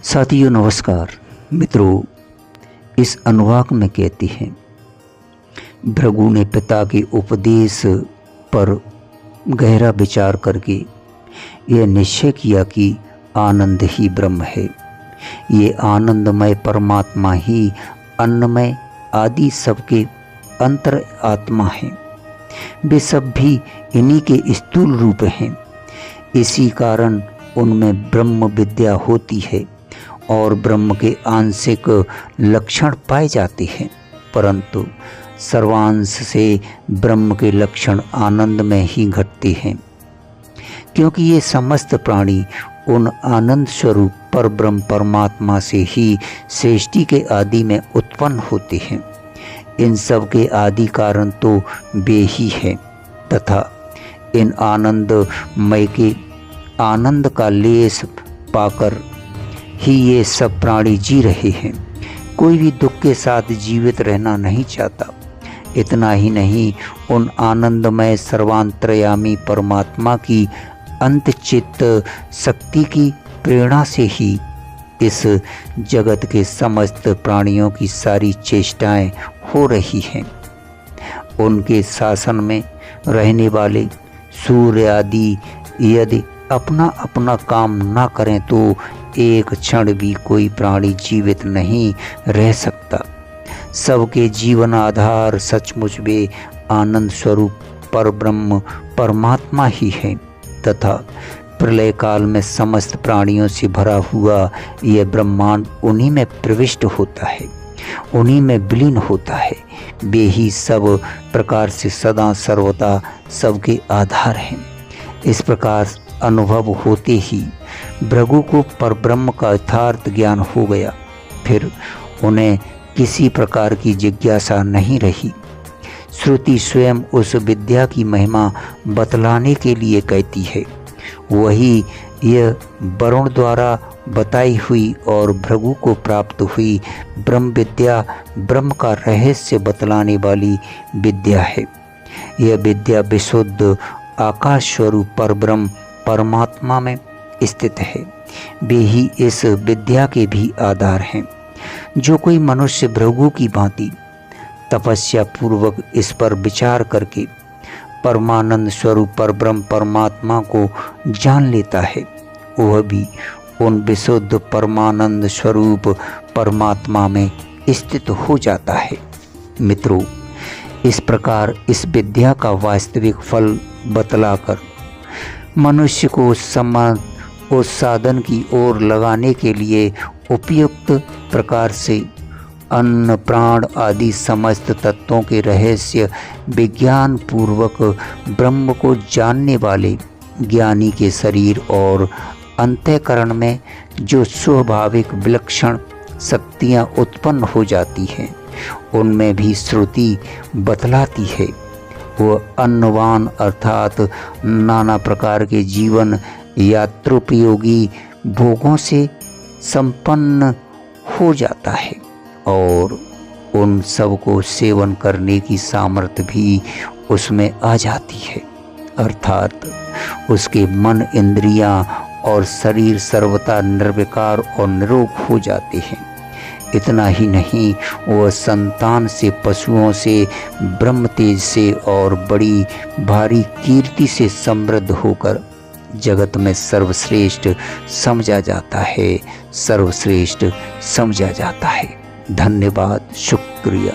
साथियों नमस्कार। मित्रों, इस अनुवाक में कहते हैं, भृगु ने पिता के उपदेश पर गहरा विचार करके यह निश्चय किया कि आनंद ही ब्रह्म है। ये आनंदमय परमात्मा ही अन्नमय आदि सबके अंतर आत्मा हैं। वे सब भी इन्हीं के स्थूल रूप हैं। इसी कारण उनमें ब्रह्म विद्या होती है और ब्रह्म के आंशिक लक्षण पाए जाते हैं, परंतु सर्वांश से ब्रह्म के लक्षण आनंद में ही घटते हैं, क्योंकि ये समस्त प्राणी उन आनंद स्वरूप पर ब्रह्म परमात्मा से ही सृष्टि के आदि में उत्पन्न होते हैं। इन सब के आदि कारण तो वे ही हैं तथा इन आनंदमय के आनंद का लेस पाकर ही ये सब प्राणी जी रहे हैं। कोई भी दुख के साथ जीवित रहना नहीं चाहता। इतना ही नहीं, उन आनंदमय सर्वांतर्यामी परमात्मा की अंतचित्त शक्ति की प्रेरणा से ही इस जगत के समस्त प्राणियों की सारी चेष्टाएं हो रही हैं। उनके शासन में रहने वाले सूर्य आदि यदि अपना अपना काम ना करें तो एक क्षण भी कोई प्राणी जीवित नहीं रह सकता। सबके जीवन आधार सचमुच वे आनंद स्वरूप परब्रह्म परमात्मा ही है तथा प्रलय काल में समस्त प्राणियों से भरा हुआ यह ब्रह्मांड उन्हीं में प्रविष्ट होता है, उन्हीं में विलीन होता है। वे ही सब प्रकार से सदा सर्वदा सबके आधार हैं। इस प्रकार अनुभव होते ही भृगु को परब्रह्म का यथार्थ ज्ञान हो गया। फिर उन्हें किसी प्रकार की जिज्ञासा नहीं रही। श्रुति स्वयं उस विद्या की महिमा बतलाने के लिए कहती है। वही यह वरुण द्वारा बताई हुई और भृगु को प्राप्त हुई ब्रह्म विद्या ब्रह्म का रहस्य बतलाने वाली विद्या है। यह विद्या विशुद्ध आकाश स्वरूप परब्रह्म परमात्मा में स्थित है। वे ही इस विद्या के भी आधार हैं। जो कोई मनुष्य भृगु की भांति तपस्या पूर्वक इस पर विचार करके परमानंद स्वरूप परब्रह्म परमात्मा को जान लेता है, वह भी उन विशुद्ध परमानंद स्वरूप परमात्मा में स्थित हो जाता है। मित्रों, इस प्रकार इस विद्या का वास्तविक फल बतलाकर मनुष्य को उस साधन की ओर लगाने के लिए उपयुक्त प्रकार से अन्न प्राण आदि समस्त तत्वों के रहस्य विज्ञान पूर्वक ब्रह्म को जानने वाले ज्ञानी के शरीर और अंतःकरण में जो स्वाभाविक विलक्षण शक्तियाँ उत्पन्न हो जाती हैं, उनमें भी श्रुति बतलाती है। वह अन्नवान अर्थात नाना प्रकार के जीवन यात्रोपयोगी भोगों से संपन्न हो जाता है और उन सब को सेवन करने की सामर्थ्य भी उसमें आ जाती है, अर्थात उसके मन इंद्रियां और शरीर सर्वथा निर्विकार और निरोग हो जाते हैं। इतना ही नहीं, वह संतान से, पशुओं से, ब्रह्म तेज से और बड़ी भारी कीर्ति से समृद्ध होकर जगत में सर्वश्रेष्ठ समझा जाता है, सर्वश्रेष्ठ समझा जाता है। धन्यवाद, शुक्रिया।